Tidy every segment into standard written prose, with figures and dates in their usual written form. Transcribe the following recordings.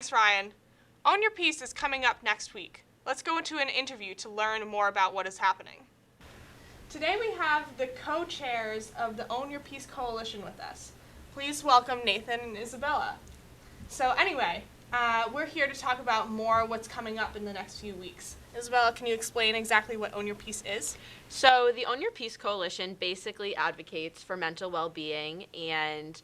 Thanks, Ryan. Own Your Piece is coming up next week. Let's go into an interview to learn more about what is happening. Today we have the co-chairs of the Own Your Piece Coalition with us. Please welcome Nathan and Isabella. So anyway, we're here to talk about more what's coming up in the next few weeks. Isabella, can you explain exactly what Own Your Piece is? So the Own Your Piece Coalition basically advocates for mental well-being and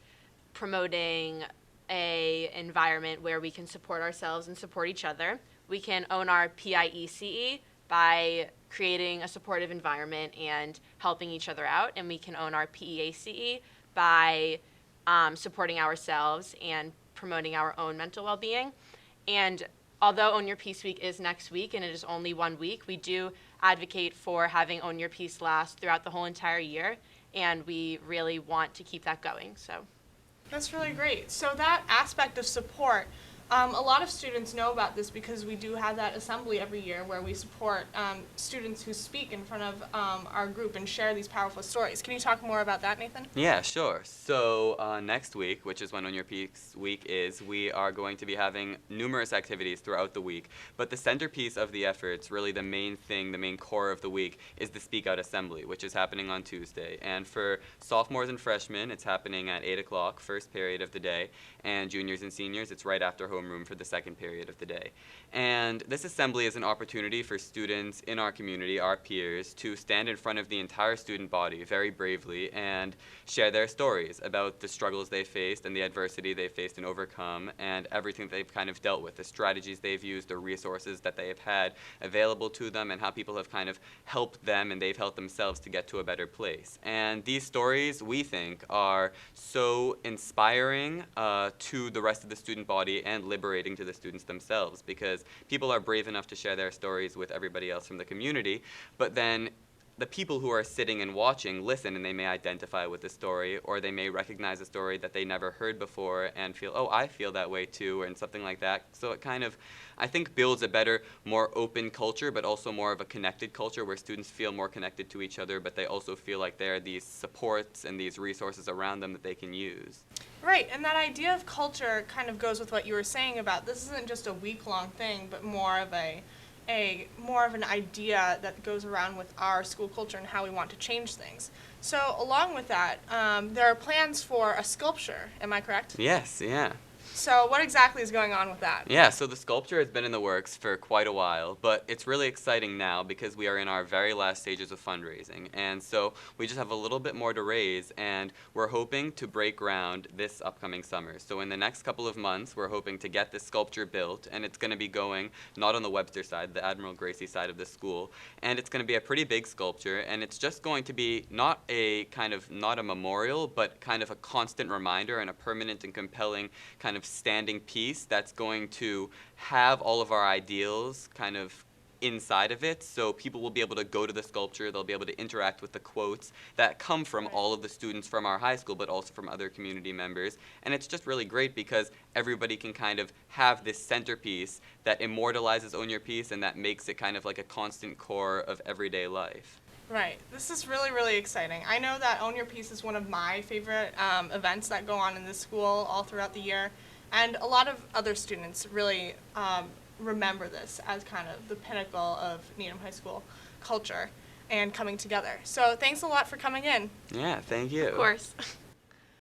promoting a environment where we can support ourselves and support each other. We can own our PIECE by creating a supportive environment and helping each other out, and we can own our PEACE by supporting ourselves and promoting our own mental well-being. And although Own Your Piece Week is next week and it is only 1 week, we do advocate for having Own Your Piece last throughout the whole entire year, and we really want to keep that going. So that's really great. So that aspect of support, a lot of students know about this because we do have that assembly every year where we support students who speak in front of our group and share these powerful stories. Can you talk more about that, Nathan? Yeah, sure. So next week, which is when Own Your Piece Week is, we are going to be having numerous activities throughout the week. But the centerpiece of the efforts, really the main thing, the main core of the week, is the Speak Out Assembly, which is happening on Tuesday. And for sophomores and freshmen, it's happening at 8 o'clock, first period of the day. And juniors and seniors, it's right after homeroom for the second period of the day. And this assembly is an opportunity for students in our community, our peers, to stand in front of the entire student body very bravely and share their stories about the struggles they faced and the adversity they faced and overcome, and everything they've kind of dealt with, the strategies they've used, the resources that they have had available to them, and how people have kind of helped them and they've helped themselves to get to a better place. And these stories, we think, are so inspiring to the rest of the student body and liberating to the students themselves, because people are brave enough to share their stories with everybody else from the community, but then the people who are sitting and watching listen, and they may identify with the story, or they may recognize a story that they never heard before and feel, oh, I feel that way too, and something like that. So it kind of, I think, builds a better, more open culture, but also more of a connected culture where students feel more connected to each other, but they also feel like there are these supports and these resources around them that they can use. Right, and that idea of culture kind of goes with what you were saying about this isn't just a week-long thing, but more of an idea that goes around with our school culture and how we want to change things. So along with that, there are plans for a sculpture, am I correct? Yes, yeah. So what exactly is going on with that? Yeah, so the sculpture has been in the works for quite a while, but it's really exciting now because we are in our very last stages of fundraising. And so we just have a little bit more to raise, and we're hoping to break ground this upcoming summer. So in the next couple of months, we're hoping to get this sculpture built, and it's going to be going not on the Webster side, the Admiral Gracie side of the school, and it's going to be a pretty big sculpture, and it's just going to be not a memorial, but kind of a constant reminder and a permanent and compelling kind of standing piece that's going to have all of our ideals kind of inside of it, so people will be able to go to the sculpture, they'll be able to interact with the quotes that come from all of the students from our high school, but also from other community members. And it's just really great because everybody can kind of have this centerpiece that immortalizes Own Your Piece and that makes it kind of like a constant core of everyday life. Right. This is really, really exciting. I know that Own Your Piece is one of my favorite events that go on in this school all throughout the year. And a lot of other students really remember this as kind of the pinnacle of Needham High School culture and coming together. So thanks a lot for coming in. Yeah, thank you. of course.